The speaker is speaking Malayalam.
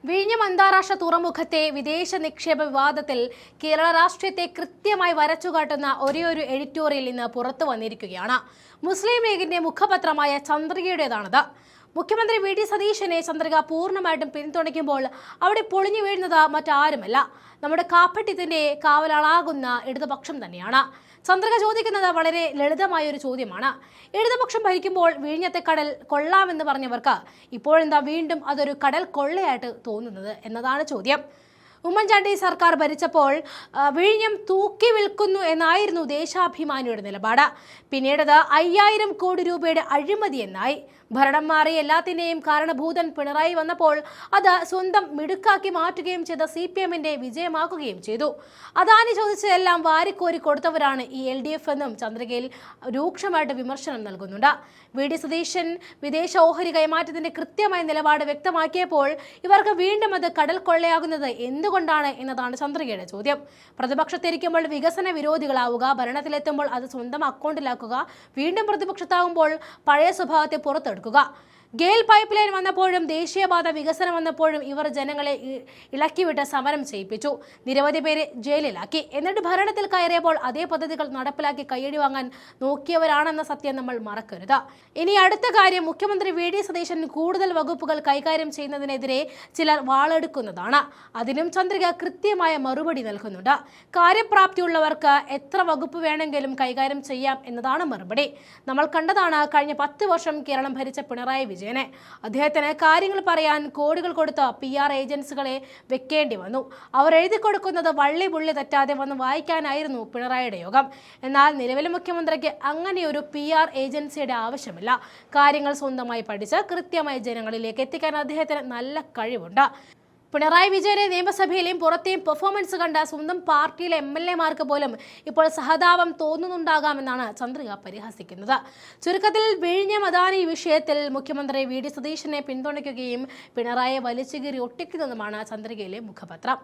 വിഴിഞ്ഞം അന്താരാഷ്ട്ര തുറമുഖത്തെ വിദേശ നിക്ഷേപ വിവാദത്തിൽ കേരള രാഷ്ട്രീയത്തെ കൃത്യമായി വരച്ചുകാട്ടുന്ന ഒരേയൊരു എഡിറ്റോറിയൽ ഇന്ന് പുറത്തു വന്നിരിക്കുകയാണ്. മുസ്ലിം ലീഗിന്റെ മുഖപത്രമായ ചന്ദ്രികയുടേതാണത്. മുഖ്യമന്ത്രി വി ഡി സതീശനെ ചന്ദ്രിക പൂർണ്ണമായിട്ടും പിന്തുണയ്ക്കുമ്പോൾ അവിടെ പൊളിഞ്ഞു വീഴുന്നത് മറ്റാരുമല്ല, നമ്മുടെ കാപ്പട്യത്തിന്റെ കാവലാളാകുന്ന ഇടതുപക്ഷം തന്നെയാണ്. ചന്ദ്രിക ചോദിക്കുന്നത് വളരെ ലളിതമായ ഒരു ചോദ്യമാണ്. ഇടതുപക്ഷം ഭരിക്കുമ്പോൾ വിഴിഞ്ഞത്തെ കടൽ കൊള്ളാമെന്ന് പറഞ്ഞവർക്ക് ഇപ്പോഴെന്താ വീണ്ടും അതൊരു കടൽ കൊള്ളയായിട്ട് തോന്നുന്നത് എന്നതാണ് ചോദ്യം. ഉമ്മൻചാണ്ടി സർക്കാർ ഭരിച്ചപ്പോൾ വിഴിഞ്ഞം തൂക്കി വിൽക്കുന്നു എന്നായിരുന്നു ദേശാഭിമാനിയുടെ നിലപാട്. പിന്നീടത് 5000 കോടി രൂപയുടെ അഴിമതി എന്നായി. ഭരണം മാറി എല്ലാത്തിന്റെയും കാരണഭൂതൻ പിണറായി വന്നപ്പോൾ അത് സ്വന്തം മിടുക്കാക്കി മാറ്റുകയും ചെയ്ത CPM-ന്റെ വിജയമാക്കുകയും ചെയ്തു. അദാനി ചോദിച്ചതെല്ലാം വാരിക്കോരി കൊടുത്തവരാണ് ഈ LDF എന്നും ചന്ദ്രികയിൽ രൂക്ഷമായിട്ട് വിമർശനം നൽകുന്നുണ്ട്. വി ഡി സതീശൻ വിദേശ ഓഹരി കൈമാറ്റത്തിന്റെ കൃത്യമായ നിലപാട് വ്യക്തമാക്കിയപ്പോൾ ഇവർക്ക് വീണ്ടും അത് കടൽ കൊള്ളയാകുന്നത് എന്തുകൊണ്ടാണ് എന്നതാണ് ചന്ദ്രികയുടെ ചോദ്യം. പ്രതിപക്ഷത്തിരിക്കുമ്പോൾ വികസന വിരോധികളാവുക, ഭരണത്തിലെത്തുമ്പോൾ അത് സ്വന്തം അക്കൗണ്ടിലാക്കുക, വീണ്ടും പ്രതിപക്ഷത്താകുമ്പോൾ പഴയ സ്വഭാവത്തെ പുറത്തെടുക്കുക. ഗെയിൽ പൈപ്പ് ലൈൻ വന്നപ്പോഴും ദേശീയപാത വികസനം വന്നപ്പോഴും ഇവർ ജനങ്ങളെ ഇളക്കിവിട്ട് സമരം ചെയ്യിപ്പിച്ചു, നിരവധി പേരെ ജയിലിലാക്കി. എന്നിട്ട് ഭരണത്തിൽ കയറിയപ്പോൾ അതേ പദ്ധതികൾ നടപ്പിലാക്കി കയ്യടി വാങ്ങാൻ നോക്കിയവരാണെന്ന സത്യം നമ്മൾ മറക്കരുത്. ഇനി അടുത്ത കാര്യം, മുഖ്യമന്ത്രി വി ഡി സതീശൻ കൂടുതൽ വകുപ്പുകൾ കൈകാര്യം ചെയ്യുന്നതിനെതിരെ ചിലർ വാളെടുക്കുന്നതാണ്. അതിനും ചന്ദ്രിക കൃത്യമായ മറുപടി നൽകുന്നുണ്ട്. കാര്യപ്രാപ്തിയുള്ളവർക്ക് എത്ര വകുപ്പ് വേണമെങ്കിലും കൈകാര്യം ചെയ്യാം എന്നതാണ് മറുപടി. നമ്മൾ കണ്ടതാണ് കഴിഞ്ഞ 10 വർഷം കേരളം ഭരിച്ച പിണറായി വിജയനെ. അദ്ദേഹത്തിന് കാര്യങ്ങൾ പറയാൻ കോടികൾ കൊടുത്ത PR ഏജൻസികളെ വെക്കേണ്ടി വന്നു. അവർ എഴുതി കൊടുക്കുന്നത് വള്ളി പുള്ളി തെറ്റാതെ വന്ന് വായിക്കാനായിരുന്നു പിണറായിയുടെ യോഗം. എന്നാൽ നിലവിലെ മുഖ്യമന്ത്രിക്ക് അങ്ങനെയൊരു PR ഏജൻസിയുടെ ആവശ്യമില്ല. കാര്യങ്ങൾ സ്വന്തമായി പഠിച്ച് കൃത്യമായി ജനങ്ങളിലേക്ക് എത്തിക്കാൻ അദ്ദേഹത്തിന് നല്ല കഴിവുണ്ട്. പിണറായി വിജയനെ നിയമസഭയിലെയും പുറത്തെയും പെർഫോമൻസ് കണ്ട സ്വന്തം പാർട്ടിയിലെ MLA-മാർക്ക് പോലും ഇപ്പോൾ സഹതാപം തോന്നുന്നുണ്ടാകാമെന്നാണ് ചന്ദ്രിക പരിഹസിക്കുന്നത്. ചുരുക്കത്തിൽ വിഴിഞ്ഞം അദാനി വിഷയത്തിൽ മുഖ്യമന്ത്രി വി ഡി സതീശനെ പിന്തുണയ്ക്കുകയും പിണറായിയെ വലിച്ചുകീറി ഒട്ടിക്കുന്നതുമാണ് ചന്ദ്രികയിലെ മുഖപത്രം.